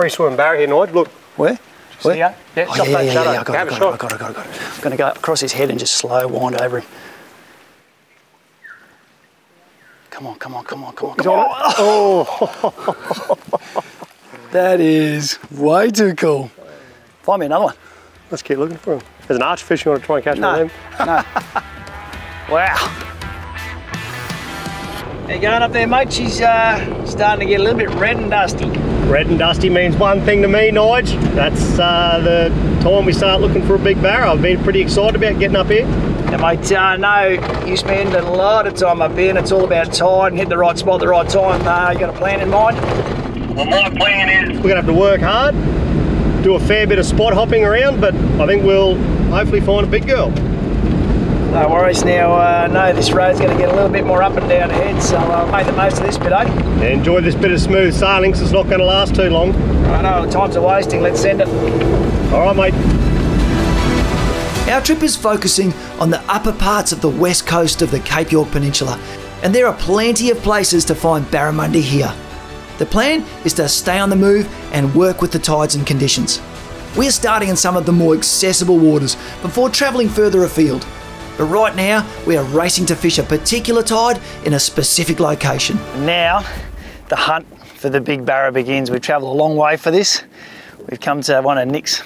free swimming barra here, Nige. Look. Where? Where? Yeah, yeah, I got it. I got it. I'm going to go across his head and just slow wind over him. Come on. Oh. That is way too cool. Find me another one. Let's keep looking for him. There's an archfish you want to try and catch one of them? No. Wow. How you going up there, mate? She's starting to get a little bit red and dusty. Red and dusty means one thing to me, Nige. That's the time we start looking for a big barra. I've been pretty excited about getting up here. Yeah, mate, I know you spend a lot of time up here and it's all about tide and hit the right spot at the right time. You got a plan in mind? Well, my plan is we're going to have to work hard, do a fair bit of spot hopping around, but I think we'll hopefully find a big girl. No worries. Now, I know this road's going to get a little bit more up and down ahead, so I'll make the most of this bit, eh? Yeah, enjoy this bit of smooth sailing, because it's not going to last too long. I know, times are wasting. Let's send it. All right, mate. Our trip is focusing on the upper parts of the west coast of the Cape York Peninsula, and there are plenty of places to find barramundi here. The plan is to stay on the move and work with the tides and conditions. We are starting in some of the more accessible waters before travelling further afield. But right now, we are racing to fish a particular tide in a specific location. Now, the hunt for the big barra begins. We've travelled a long way for this. We've come to one of Nick's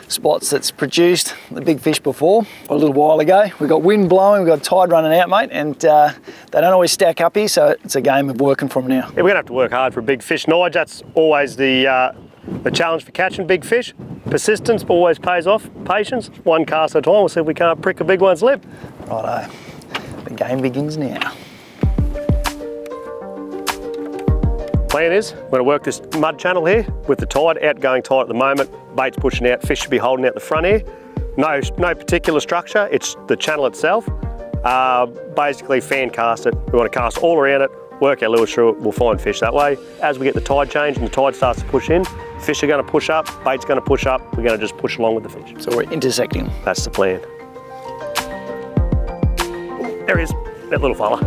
spots that's produced the big fish before a little while ago. We've got wind blowing, we've got tide running out, mate, and they don't always stack up here, so it's a game of working from now. Yeah, we're gonna have to work hard for a big fish, Nige. That's always the challenge for catching big fish. Persistence always pays off. Patience, one cast at a time. We'll see if we can't prick a big one's lip. Righto, the game begins now. Plan is, we're gonna work this mud channel here with the tide, outgoing tide at the moment. Bait's pushing out, fish should be holding out the front here. No particular structure, it's the channel itself. Basically fan cast it. We want to cast all around it, work our lures through it, we'll find fish that way. As we get the tide change and the tide starts to push in, fish are going to push up, bait's going to push up, we're going to just push along with the fish. So we're intersecting. That's the plan. There he is, that little fella.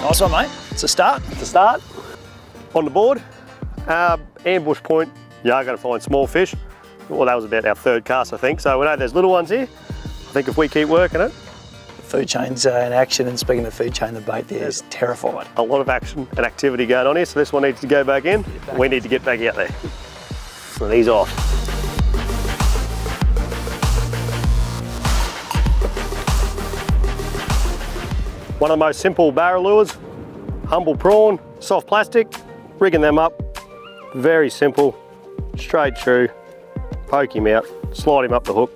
Nice one, mate. It's a start. It's a start. On the board, ambush point, you are going to find small fish. Well, that was about our third cast, I think. So we know there's little ones here. I think if we keep working it. Food chain's in action, and speaking of food chain, the bait there is terrified. A lot of action and activity going on here, so this one needs to go back in. We need to get back out there. So these off. One of the most simple barra lures, humble prawn, soft plastic, rigging them up, very simple, straight through, poke him out, slide him up the hook.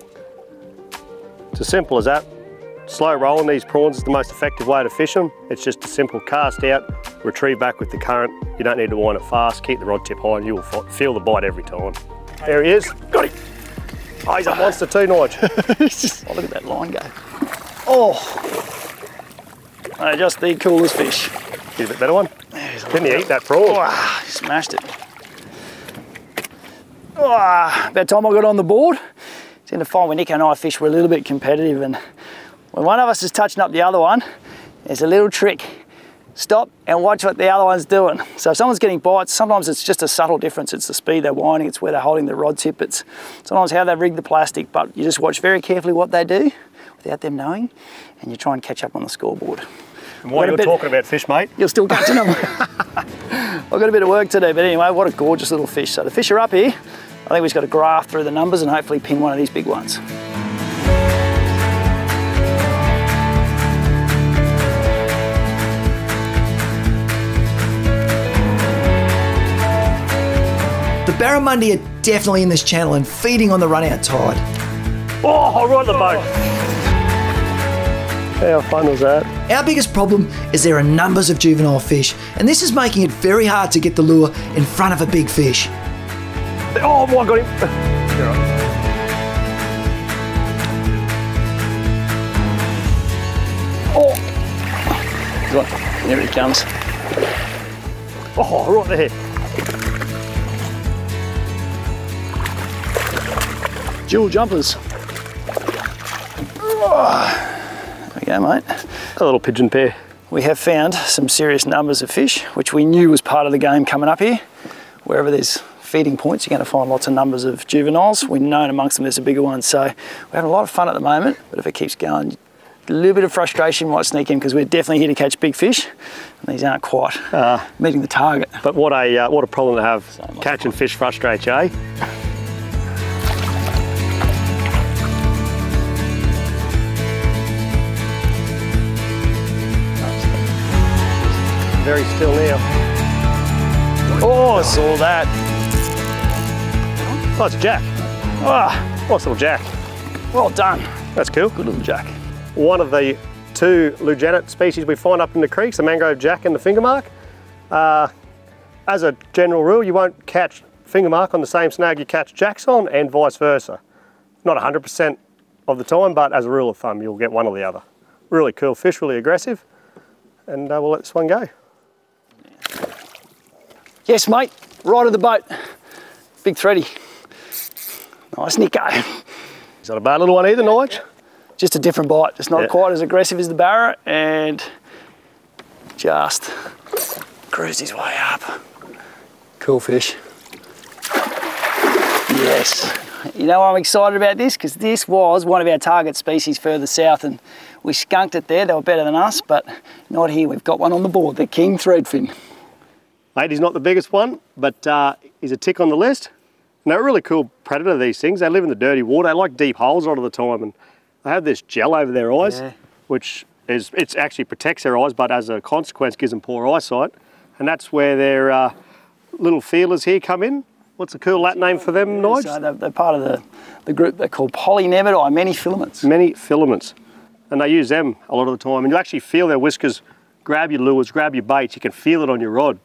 It's as simple as that. Slow rolling these prawns is the most effective way to fish them. It's just a simple cast out, retrieve back with the current. You don't need to wind it fast, keep the rod tip high and you will feel the bite every time. There he is, got him. Oh, he's a monster too, Nige. Oh, look at that line go. Oh. Just the coolest fish. Get a bit better one. Didn't he eat that prawn? Oh, he smashed it. Oh, about time I got on the board. Tend to find when Nicko and I fish, we're a little bit competitive, and when one of us is touching up the other one, there's a little trick. Stop and watch what the other one's doing. So if someone's getting bites, sometimes it's just a subtle difference. It's the speed they're winding, it's where they're holding the rod tip, it's sometimes how they rig the plastic, but you just watch very carefully what they do without them knowing, and you try and catch up on the scoreboard. And while you're talking about fish, mate, you're still catching them. I've got a bit of work to do, but anyway, what a gorgeous little fish. So the fish are up here. I think we've just got to graft through the numbers and hopefully ping one of these big ones. The barramundi are definitely in this channel and feeding on the run-out tide. Oh, right in the boat. How fun was that? Our biggest problem is there are numbers of juvenile fish, and this is making it very hard to get the lure in front of a big fish. Oh, I got him. Oh, here he comes. Oh, right there. Dual jumpers. Oh, there we go, mate. A little pigeon pair. We have found some serious numbers of fish, which we knew was part of the game coming up here. Wherever there's feeding points, you're going to find lots of numbers of juveniles. We know amongst them there's a bigger one, so we're having a lot of fun at the moment, but if it keeps going, a little bit of frustration might sneak in because we're definitely here to catch big fish, and these aren't quite meeting the target. But what a problem to have. So catching fish frustrates you, eh? Very still now. Oh, I saw that. Oh, it's a jack. Ah, nice little jack. Well done. That's cool. Good little jack. One of the two lugenet species we find up in the creeks, the mangrove jack and the finger mark. As a general rule, you won't catch finger mark on the same snag you catch jacks on, and vice versa. Not 100% of the time, but as a rule of thumb, you'll get one or the other. Really cool fish, really aggressive, and we'll let this one go. Yes, mate, right of the boat. Big thready. Nice, Nicko. Is that a bad little one either, Nige? Just a different bite. It's not quite as aggressive as the Barra, and just cruised his way up. Cool fish. Yes. You know why I'm excited about this? Because this was one of our target species further south, and we skunked it there. They were better than us, but not here. We've got one on the board, the king threadfin. Mate, he's not the biggest one, but he's a tick on the list. And they're a really cool predator, these things. They live in the dirty water. They like deep holes a lot of the time, and they have this gel over their eyes, which it actually protects their eyes, but as a consequence gives them poor eyesight. And that's where their little feelers here come in. What's the cool Latin name for them, Nige? So they're part of the group they're called polynematidae, many filaments. Many filaments. And they use them a lot of the time. And you actually feel their whiskers grab your lures, grab your baits. You can feel it on your rod.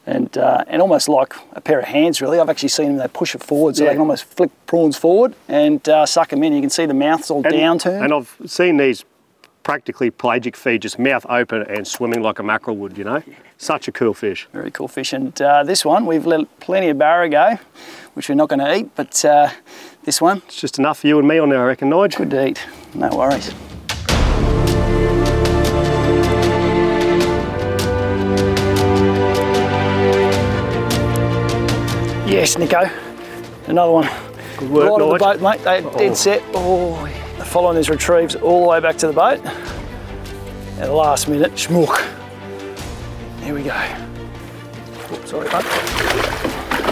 And almost like a pair of hands, really. I've actually seen them, they push it forward, so they can almost flick prawns forward and suck them in. You can see the mouth's all downturned. And I've seen these practically pelagic feed, just mouth open and swimming like a mackerel would, you know. Such a cool fish. Very cool fish. And this one, we've let plenty of Barra go, which we're not going to eat, but this one... It's just enough for you and me on there, I reckon, Nige. Good to eat, no worries. Yes, Nicko, another one. Good work, right Nige. on the boat, mate. They're dead set. Oh, they're following these retrieves all the way back to the boat. At the last minute, schmook. Here we go. Oops, sorry, bud.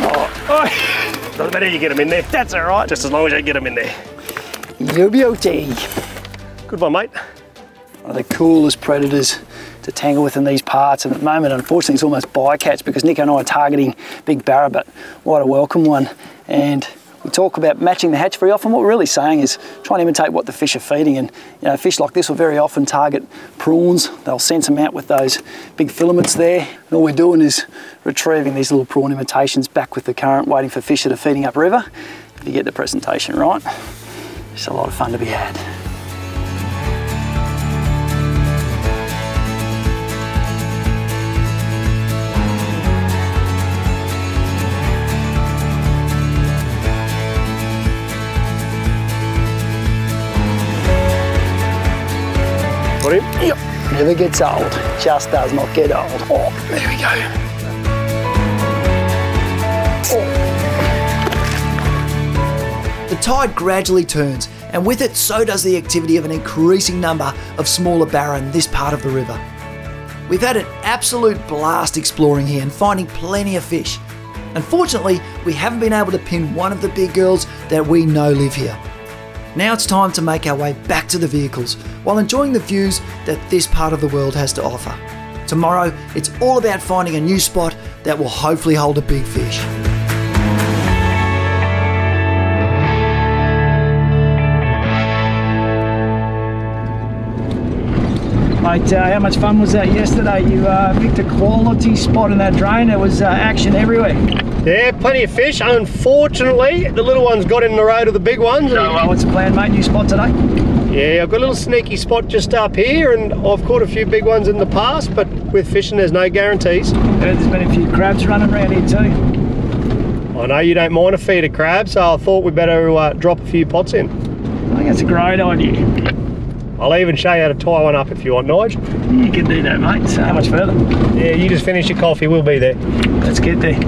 Oh, doesn't matter, you get them in there. That's all right. Just as long as you get them in there. You beauty. Good one, mate. One of the coolest predators to tangle with in these parts, and at the moment unfortunately it's almost bycatch because Nicko and I are targeting big Barra, but what a welcome one. And we talk about matching the hatch very often. What we're really saying is try and imitate what the fish are feeding, and you know, fish like this will very often target prawns. They'll sense them out with those big filaments there, and all we're doing is retrieving these little prawn imitations back with the current, waiting for fish that are feeding upriver. If you get the presentation right, it's a lot of fun to be had. Yep. Never gets old, just does not get old. Oh, there we go. Oh. The tide gradually turns, and with it so does the activity of an increasing number of smaller Barra in this part of the river. We've had an absolute blast exploring here and finding plenty of fish. Unfortunately, we haven't been able to pin one of the big girls that we know live here. Now it's time to make our way back to the vehicles while enjoying the views that this part of the world has to offer. Tomorrow, it's all about finding a new spot that will hopefully hold a big fish. Mate, how much fun was that yesterday? You picked a quality spot in that drain. There was action everywhere. Yeah, plenty of fish. Unfortunately, the little ones got in the road of the big ones. So, what's the plan, mate? New spot today? Yeah, I've got a little sneaky spot just up here, and I've caught a few big ones in the past, but with fishing there's no guarantees. I heard there's been a few crabs running around here too. I know you don't mind a feed of crab, so I thought we'd better drop a few pots in. I think that's a great idea. I'll even show you how to tie one up if you want, Nige. You can do that, mate. So how much further? Yeah, you just finish your coffee, we'll be there. Let's get there.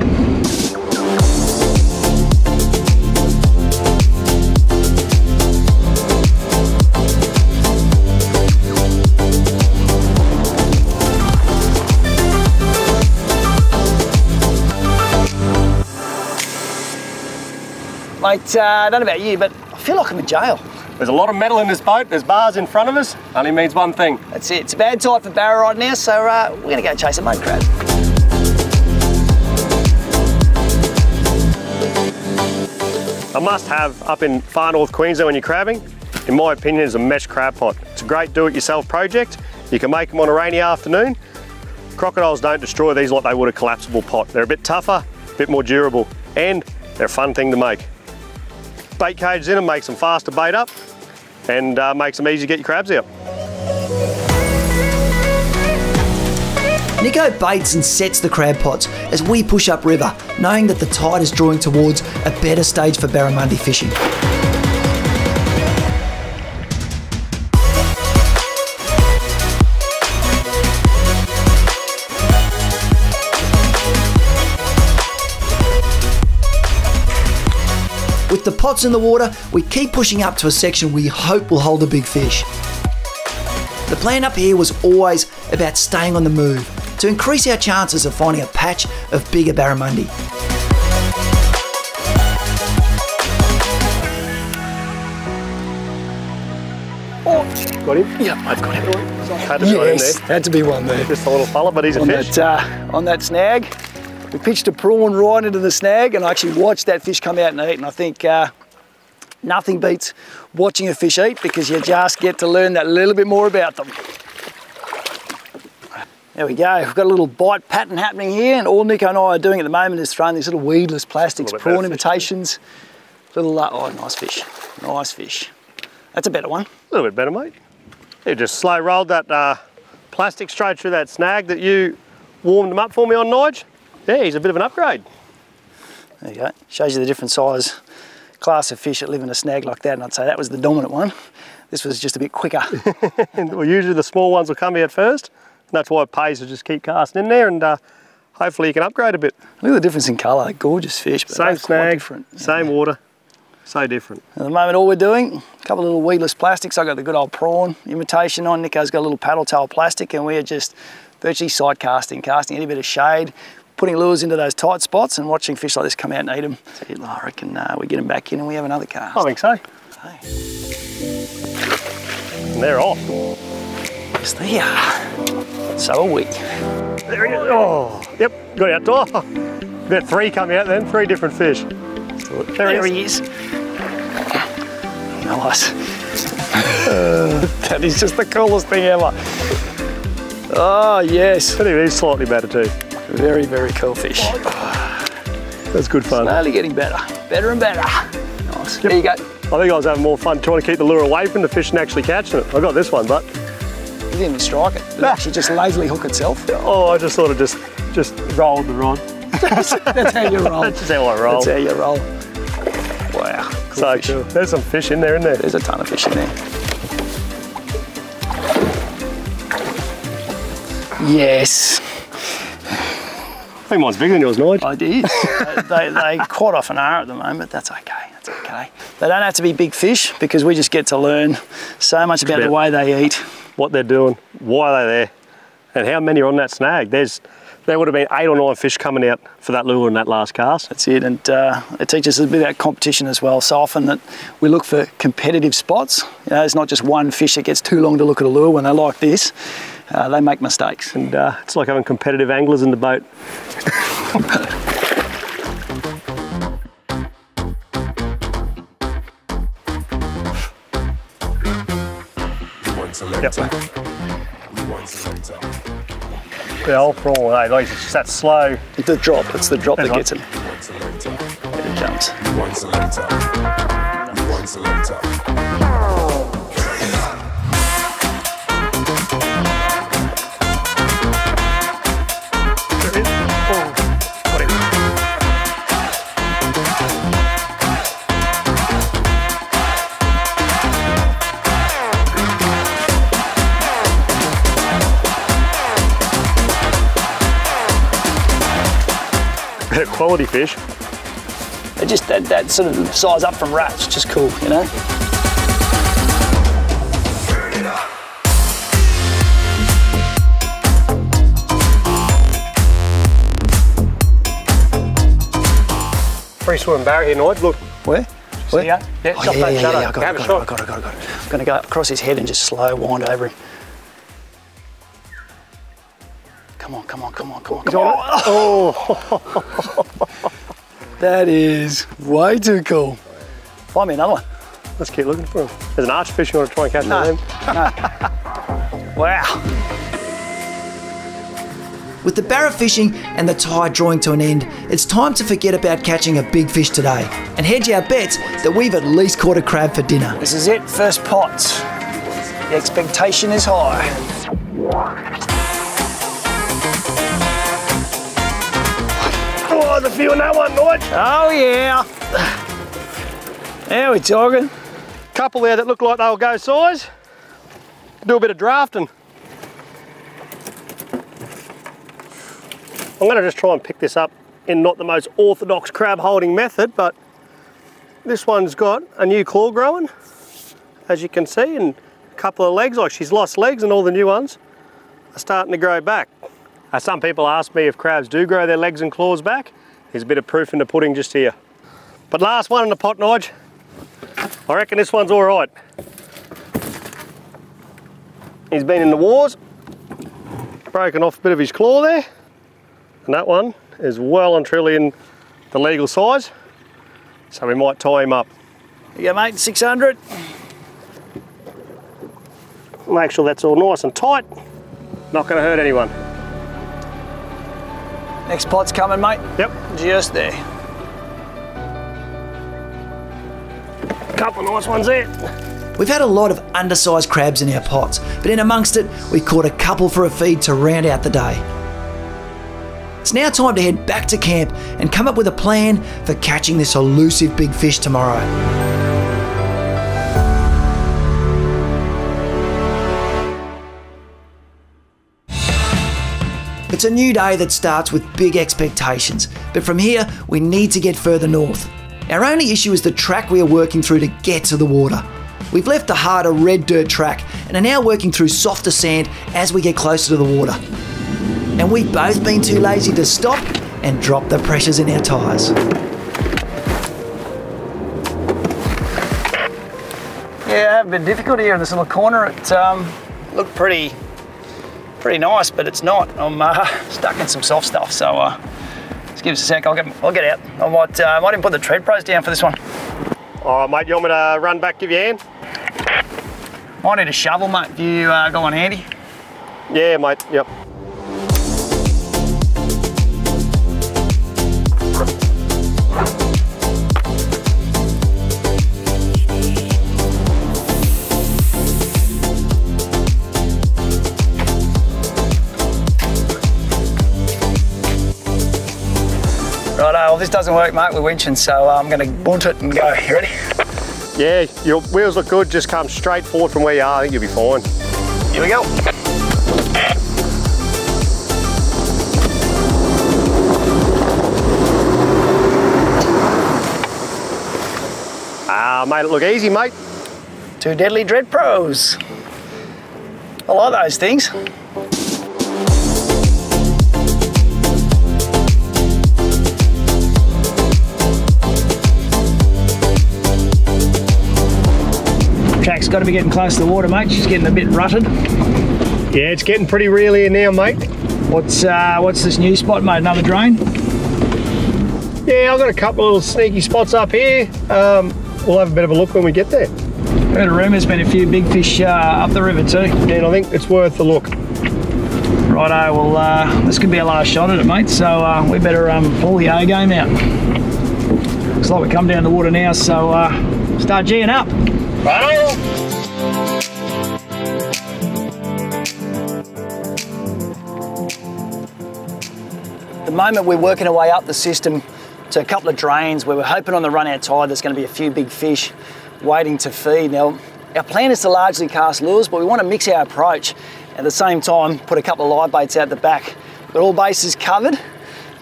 Mate, I don't know about you, but I feel like I'm in jail. There's a lot of metal in this boat. There's bars in front of us. Only means one thing. That's it. It's a bad tide for Barra right now, so we're going to go chase a mud crab. A must-have up in far north Queensland when you're crabbing, in my opinion, is a mesh crab pot. It's a great do-it-yourself project. You can make them on a rainy afternoon. Crocodiles don't destroy these like they would a collapsible pot. They're a bit tougher, a bit more durable, and they're a fun thing to make. Bait cages in them makes them fast to bait up and makes them easy to get your crabs out. Nicko baits and sets the crab pots as we push upriver, knowing that the tide is drawing towards a better stage for barramundi fishing. With the pots in the water, we keep pushing up to a section we hope will hold a big fish. The plan up here was always about staying on the move to increase our chances of finding a patch of bigger barramundi. Oh, got him? Yeah, I've got him. Had to throw him Yes, there. had to be one there. Just a little fella, but he's a fish. On that snag. We pitched a prawn right into the snag and I actually watched that fish come out and eat, and I think nothing beats watching a fish eat because you just get to learn that little bit more about them. There we go, we've got a little bite pattern happening here, and all Nicko and I are doing at the moment is throwing these little weedless plastics, prawn imitations. Little, oh, nice fish, nice fish. That's a better one. A little bit better, mate. You just slow rolled that plastic straight through that snag that you warmed them up for me on, Nige. Yeah, he's a bit of an upgrade. There you go. Shows you the different size class of fish that live in a snag like that, and I'd say that was the dominant one. This was just a bit quicker. Well, usually the small ones will come out first, and that's why it pays to just keep casting in there, and hopefully you can upgrade a bit. Look at the difference in colour. Gorgeous fish, but same snag, different. same water, so different. At the moment, all we're doing, a couple of little weedless plastics. I've got the good old prawn imitation on. Nicko's got a little paddle tail plastic, and we're just virtually sight casting any bit of shade, putting lures into those tight spots and watching fish like this come out and eat them. So I reckon we get them back in and we have another cast. I think so. Hey. And they're off. Yes, they are. So are we. There he is. Oh, yep, got out. Oh, about 3 come out then, 3 different fish. There he is. Nice. That is just the coolest thing ever. Oh, yes. I think he's slightly better too. Very, very cool fish. That's good fun. Slowly getting better. Better and better. Nice. Yep. There you go. I think I was having more fun trying to keep the lure away from the fish and actually catching it. I got this one, but... You didn't even strike it. It actually just lazily hook itself. Oh, I just sort of just rolled the rod. That's how you roll. That's just how I roll. That's how you roll. Wow. Cool so fish. cool. There's some fish in there, isn't there? There's a ton of fish in there. Yes. I think mine's bigger than yours, Nige. I did. they quite often are at the moment. That's okay. That's okay. They don't have to be big fish because we just get to learn so much about the way they eat. What they're doing, why they're there, and how many are on that snag. There would have been 8 or 9 fish coming out for that lure in that last cast. That's it, and it teaches us a bit about competition as well. So often that we look for competitive spots. You know, it's not just one fish that gets too long to look at a lure. When they're like this, they make mistakes. And it's like having competitive anglers in the boat. Yep. The old prawn, like it's just that slow. The drop, it's the drop that gets it. And it jumps. better quality fish. They're just that sort of size up from rats, just cool, you know? Free swimming Barra here, Nige, look. Where? Where? Yeah, I got it. I got it. I'm going to go across his head and just slow wind over him. Come on. Oh. That is way too cool. Find me another one. Let's keep looking for him. There's an archfish you want to try and catch one of them? No. Wow. With the Barra fishing and the tide drawing to an end, it's time to forget about catching a big fish today and hedge our bets that we've at least caught a crab for dinner. This is it, first pot. The expectation is high. Oh, there's a few in that one, Nige. Oh yeah. Now we're talking. Couple there that look like they'll go size. Do a bit of drafting. I'm going to just try and pick this up in not the most orthodox crab holding method, but this one's got a new claw growing, as you can see, and a couple of legs, like she's lost legs, and all the new ones are starting to grow back. Some people ask me if crabs do grow their legs and claws back. There's a bit of proof in the pudding just here. But last one in the pot, Nige. I reckon this one's all right. He's been in the wars, broken off a bit of his claw there. And that one is well and truly in the legal size, so we might tie him up. You go, mate, 600. Make sure that's all nice and tight. Not going to hurt anyone. Next pot's coming, mate. Yep. Just there. Couple of nice ones there. We've had a lot of undersized crabs in our pots, but in amongst it, we caught a couple for a feed to round out the day. It's now time to head back to camp and come up with a plan for catching this elusive big fish tomorrow. It's a new day that starts with big expectations, but from here we need to get further north. Our only issue is the track we are working through to get to the water. We've left the harder red dirt track and are now working through softer sand as we get closer to the water. And we've both been too lazy to stop and drop the pressures in our tyres. Yeah, a bit difficult here in this little corner. It looked pretty nice, but it's not. I'm stuck in some soft stuff, so just give us a sec. I'll get out. I might even put the tread pros down for this one. All right, mate. You want me to run back, give you a hand? Might need a shovel, mate. Have you got one handy? Yeah, mate. Yep. Righto, well this doesn't work, mate, we're winching, so I'm going to bunt it and go. You ready? Yeah, your wheels look good. Just come straight forward from where you are. I think you'll be fine. Here we go. Made it look easy, mate. 2 Deadly Dread Pros. I like those things. Track's got to be getting close to the water, mate. She's getting a bit rutted. Yeah, it's getting pretty real here now, mate. What's this new spot, mate? Another drain? Yeah, I've got a couple of little sneaky spots up here. We'll have a bit of a look when we get there. I heard a rumour there's been a few big fish up the river too. Yeah, and I think it's worth a look. Righto, well this could be our last shot at it, mate, so we better pull the A game out. Looks like we come down the water now, so start G'ing up. Righto! At the moment we're working our way up the system to a couple of drains where we're hoping on the run out tide there's going to be a few big fish waiting to feed. Now, our plan is to largely cast lures, but we want to mix our approach. At the same time, put a couple of live baits out the back. We've got all bases covered,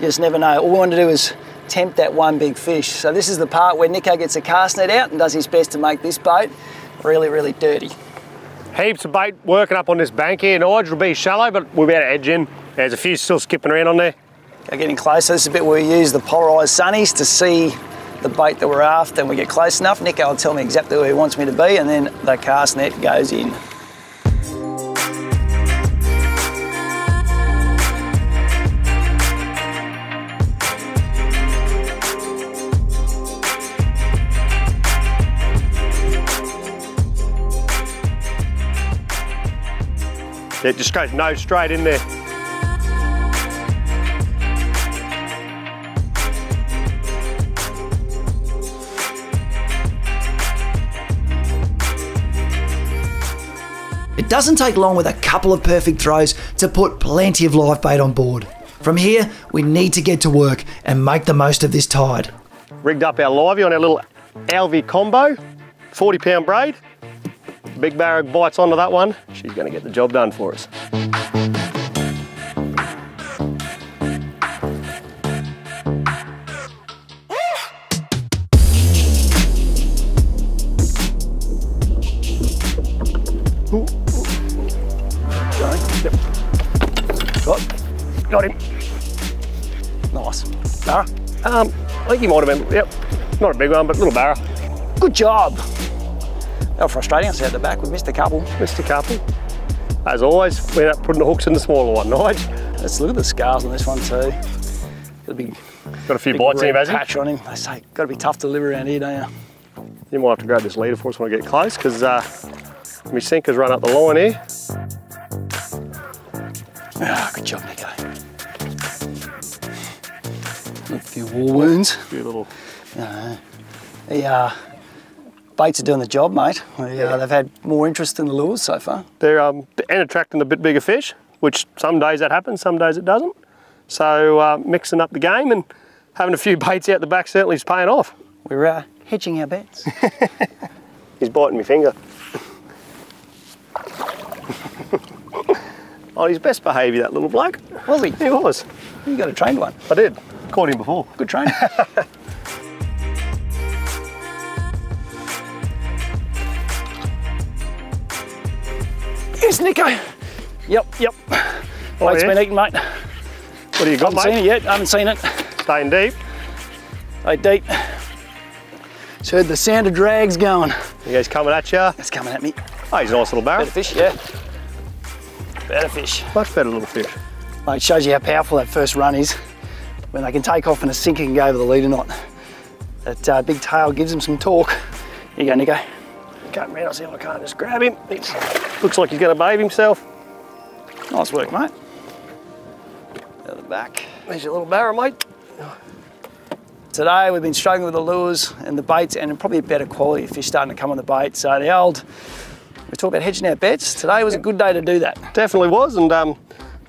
You just never know. All we want to do is tempt that one big fish. So this is the part where Nicko gets a cast net out and does his best to make this boat really, really dirty. Heaps of bait working up on this bank here. Nige will be shallow, but we'll be able to edge in. There's a few still skipping around on there. Okay, getting closer. This is a bit where we use the polarised sunnies to see the bait that we're after, and we get close enough. Nicko will tell me exactly where he wants me to be, and then the cast net goes in. It just goes nose straight in there. It doesn't take long with a couple of perfect throws to put plenty of live bait on board. From here, we need to get to work and make the most of this tide. Rigged up our livey on our little Alvy combo, 40-pound braid. Big Barra bites onto that one. She's going to get the job done for us. Ooh. Yep. Got him. Nice. Barra? I think he might have been, yep, not a big one, but a little Barra. Good job. They were frustrating us out the back. We missed a couple. Missed a couple. As always, we end up putting the hooks in the smaller one, Nige. Let's look at the scars on this one too. Got a few bites in him, hasn't he? Patch on him. They say, got to be tough to live around here, don't you? You might have to grab this leader for us when I get close, because my sinker's run up the line here. Ah, good job, Nicko. A few war wounds. A few little... Baits are doing the job, mate. They've had more interest in the lures so far. They're and attracting a bit bigger fish, which some days that happens, some days it doesn't. So mixing up the game and having a few baits out the back certainly is paying off. We're hedging our bets. He's biting my finger. On his best behaviour, that little bloke. Was he? He was. You got a trained one. I did. Caught him before. Good training. Here's Nicko. Yep. Bait's been eaten, mate. What do you got, mate? Haven't seen it yet. Haven't seen it. Staying deep. Stay deep. Just heard the sound of drags going. He goes coming at you. It's coming at me. Oh, he's a nice little Barra. Better fish, yeah. Better fish. Much better little fish. Mate, it shows you how powerful that first run is when they can take off and a sinker can go over the leader knot. That big tail gives them some torque. Here you go, Nicko. Cutting around, I'll see if I can't just grab him. Looks like he's going to bathe himself. Nice work, mate. Out the back. There's your little Barra, mate. Today we've been struggling with the lures and the baits, and probably a better quality of fish starting to come on the bait. So we talk about hedging our bets. Today was a good day to do that. Definitely was, and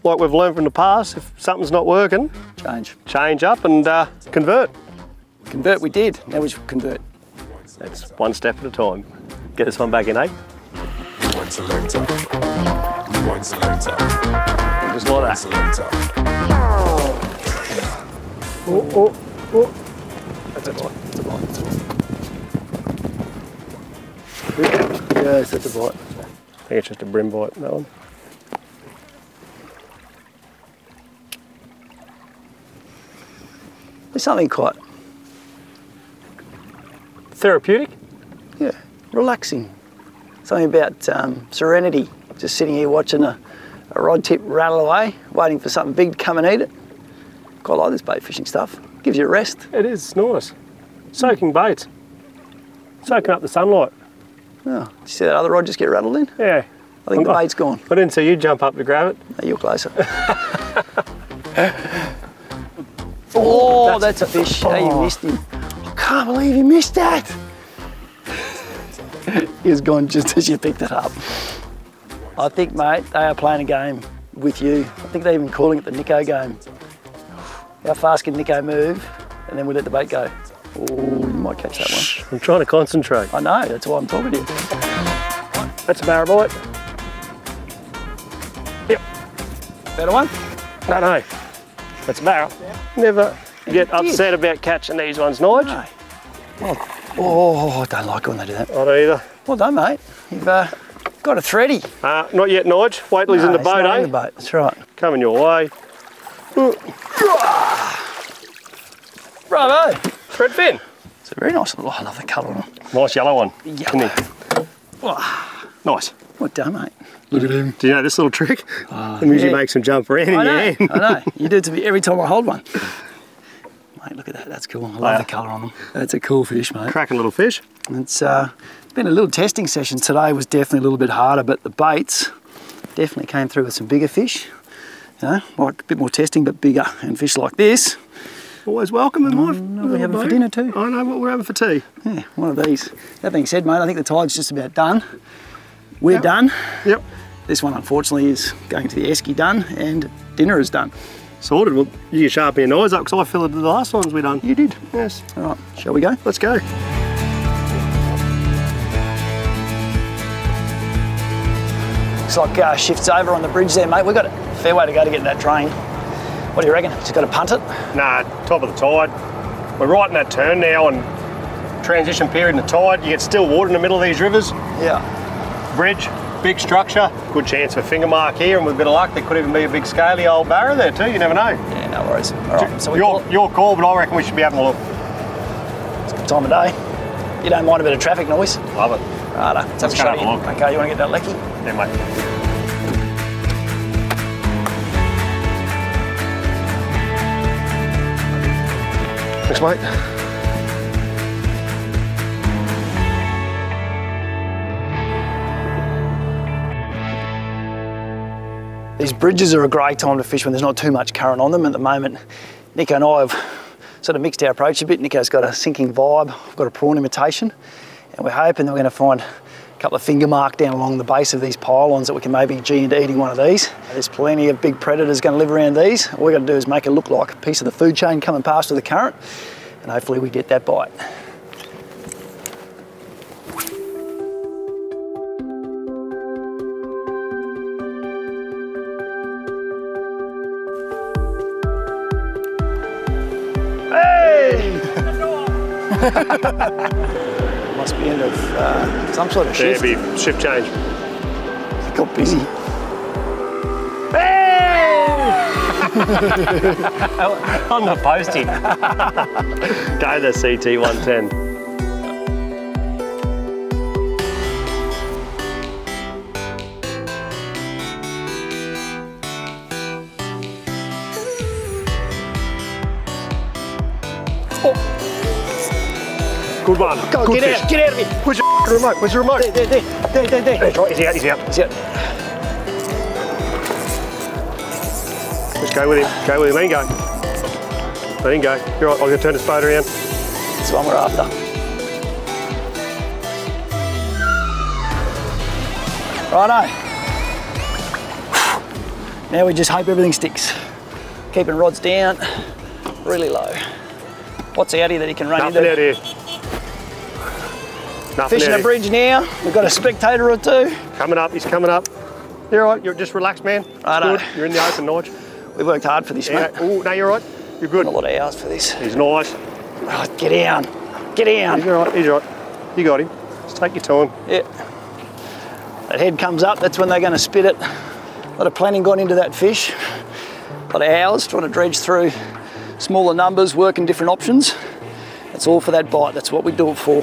like we've learned from the past, if something's not working, change up and convert. Convert we did, now we should convert. That's one step at a time. Get this one back in, eh? One selector. One selector. Just like that. Oh. That's a bite. That's a bite. Yes, that's a bite. I think it's just a brim bite, that one. There's something quite therapeutic. Yeah, relaxing. Something about serenity. Just sitting here watching a rod tip rattle away, waiting for something big to come and eat it. Quite like this bait fishing stuff. Gives you a rest. It is, it's nice. Soaking baits. Soaking up the sunlight. Oh, did you see that other rod just get rattled in? Yeah. I think the bait's gone. I didn't see you jump up to grab it. No, you're closer. Oh, that's a fish. Oh, you missed him. I can't believe you missed that. He's gone just as you picked it up. I think, mate, they are playing a game with you. I think they're even calling it the Nicko game. How fast can Nicko move? And then we let the bait go. Oh, you might catch that one. I'm trying to concentrate. I know, that's why I'm talking to you. That's a Barra bite. Yep. Better one? No. That's Barra. Never get upset about catching these ones, Nige. No. Oh, I don't like it when they do that. I don't either. Well done, mate. You've got a thready. Not yet, Nige. Wait till he's in the boat, not eh? in the boat. That's right. Coming your way. Bravo. Threadfin. It's a very nice. Oh, I love the colour on them. Nice yellow one. Yellow. Oh. Nice. Well done, mate. Look at him. Do you know this little trick? It usually makes them jump around in your hand. I know. You do it to me every time I hold one. Mate, look at that. That's cool. I love the colour on them. That's a cool fish, mate. Cracking little fish. It's been a little testing session today. Was definitely a little bit harder, but the baits definitely came through with some bigger fish. You know, like a bit more testing, but bigger. And fish like this. Always welcome in life. What we're having for dinner too. I know what we're having for tea. Yeah, one of these. That being said, mate, I think the tide's just about done. We're done. Yep. This one, unfortunately, is going to the esky done, and dinner is done. Sorted. Well, you can sharpen your knives up because I filled it the last ones we done. You did. Yes. All right, shall we go? Let's go. Looks like shift's over on the bridge there, mate. We've got a fair way to go to get that drain. What do you reckon? Just got to punt it? Nah, top of the tide. We're right in that turn now and transition period in the tide. You get still water in the middle of these rivers. Yeah. Bridge, big structure. Good chance for finger mark here, and with a bit of luck, there could even be a big scaly old Barra there too. You never know. Yeah, no worries. All right. So your call, but I reckon we should be having a look. It's a good time of day. You don't mind a bit of traffic noise? Love it. Righto. Let's go have a look. Okay, you want to get that lecky? Yeah, mate. Thanks, mate. These bridges are a great time to fish when there's not too much current on them. At the moment, Nicko and I have sort of mixed our approach a bit. Nicko's got a sinking vibe, I've got a prawn imitation, and we're hoping that we're going to find a couple of finger mark down along the base of these pylons that we can maybe G into eating one of these. There's plenty of big predators going to live around these. All we're going to do is make it look like a piece of the food chain coming past with the current, and hopefully we get that bite. Must be end of some sort of shift. Yeah, be shift change. It got busy. On the posting. Go to CT 110. Good one. Go, good get fish. out, get out of here. Where's your remote? Where's your remote? There. That's right, he's out, he's out. He's out. Just go with him, let him go. Let him go. You're right, I'm gonna turn this boat around. That's the one we're after. Righto. Now we just hope everything sticks. Keeping rods down, really low. What's out here that he can run Nothing into? out here. Nothing Fishing out a bridge now. We've got a spectator or two. Coming up, he's coming up. You're all right, you're just relaxed, man. Righto. Good. You're in the open, Nige. We worked hard for this, Yeah. mate. Oh, no, you're right. You're good. A lot of hours for this. He's nice. Oh, get down. Get down. He's all right, he's all right. You got him. Just take your time. Yeah. That head comes up, that's when they're going to spit it. A lot of planning gone into that fish. A lot of hours trying to dredge through smaller numbers, working different options. It's all for that bite, that's what we do it for.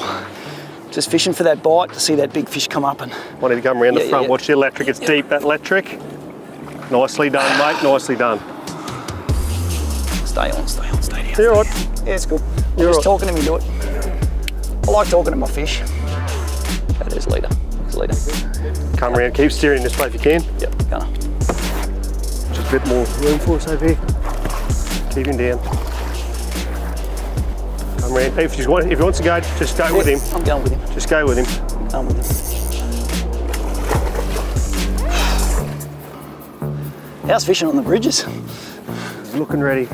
Just fishing for that bite to see that big fish come up. And Wanted to come around the front, watch the electric, it's deep, that electric. Nicely done, mate, nicely done. Stay on, stay down. You're all right. Yeah, it's good. You're Just right. talking to me, do it. I like talking to my fish. Okay, there's leader, Come around, keep steering this way if you can. Yep, gonna. Just a bit more room for us over here. Keep him down. Come around. If he wants to go, just go with him. I'm going with him. Just go with him. I'm with him. How's fishing on the bridges? Looking ready.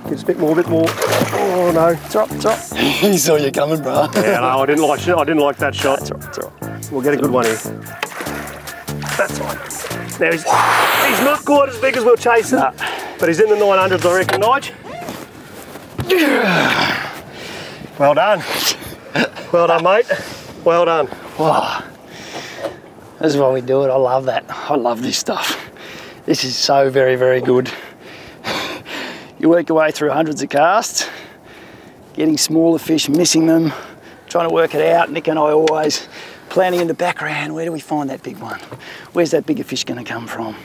Just a bit more, Oh no. It's all right, it's all right. He saw you coming, bro. Yeah, no, I didn't like that shot. It's all right, it's all right. We'll get a good one here. That's fine. Now he's not quite as big as we're chasing. Nah. But he's in the 900s, I reckon, Nige. Well done. Well done, mate. Well done. Wow. This is why we do it. I love that. I love this stuff. This is so very, very good. You work your way through hundreds of casts, getting smaller fish, missing them, trying to work it out. Nick and I always planning in the background, where do we find that big one? Where's that bigger fish going to come from?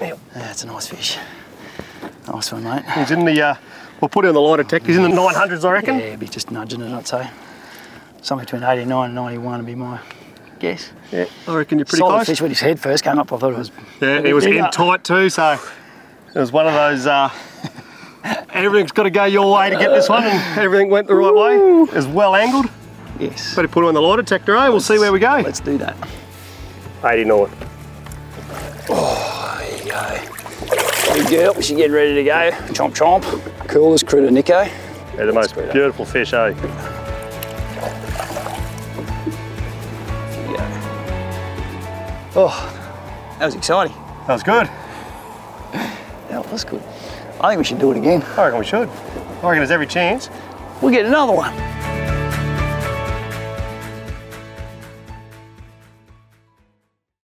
Yep. That's a nice fish. Nice one, mate. He's in the, we'll put it on the lighter tech, he's in the 900s, I reckon. Yeah, be just nudging it, I'd say. Somewhere between 89 and 91 would be my guess. Yeah, I reckon you're pretty Solid close. fish when his head first came up, I thought it was... Yeah, it was in tight too, so it was one of those, everything's got to go your way to get this one, and everything went the right way. It was well angled. Yes. Better put it on the lighter detector, eh? We'll see where we go. Let's do that. 89. Oh, there you go. Good girl, she's getting ready to go. Chomp chomp. Coolest critter, Nicko. Yeah, the most beautiful fish, eh? There you go. Oh, that was exciting. That was good. That was good. I think we should do it again. I reckon we should. I reckon there's every chance. We'll get another one.